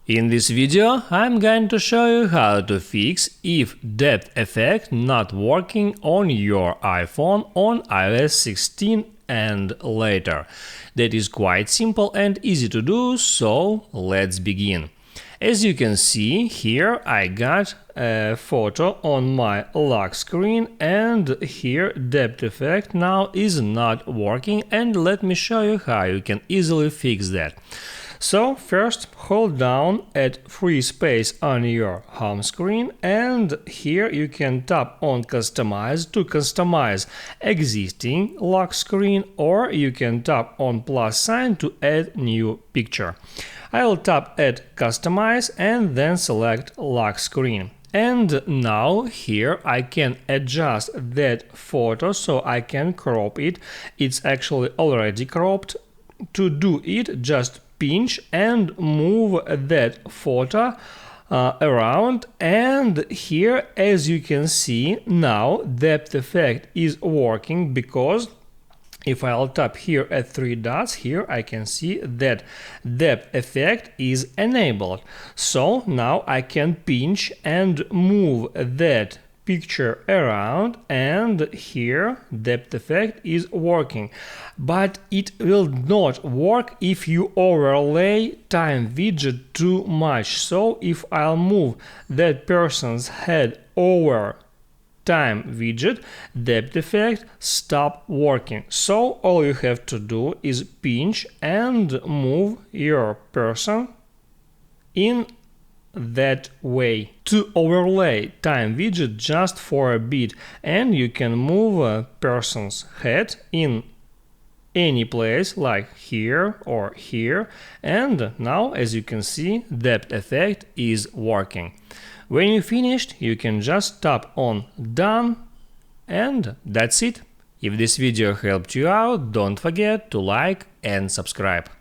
In this video, I'm going to show you how to fix if depth effect not working on your iPhone on iOS 16 and later. That is quite simple and easy to do, so let's begin. As you can see here, I got a photo on my lock screen, and here depth effect now is not working, and let me show you how you can easily fix that. So first hold down at free space on your home screen, and here you can tap on customize to customize existing lock screen, or you can tap on plus sign to add new picture. I'll tap add customize and then select lock screen. And now here I can adjust that photo so I can crop it. It's actually already cropped. To do it, just pinch and move that photo around, and here, as you can see, now depth effect is working, because if I'll tap here at three dots, here I can see that depth effect is enabled. So now I can pinch and move that picture around, and here depth effect is working. But it will not work if you overlay time widget too much. So if I'll move that person's head over time widget, depth effect stop working. So all you have to do is pinch and move your person in that way. To overlay time widget just for a bit, and you can move a person's head in any place like here or here, and now as you can see depth effect is working. When you finished, you can just tap on done, and that's it. If this video helped you out, don't forget to like and subscribe.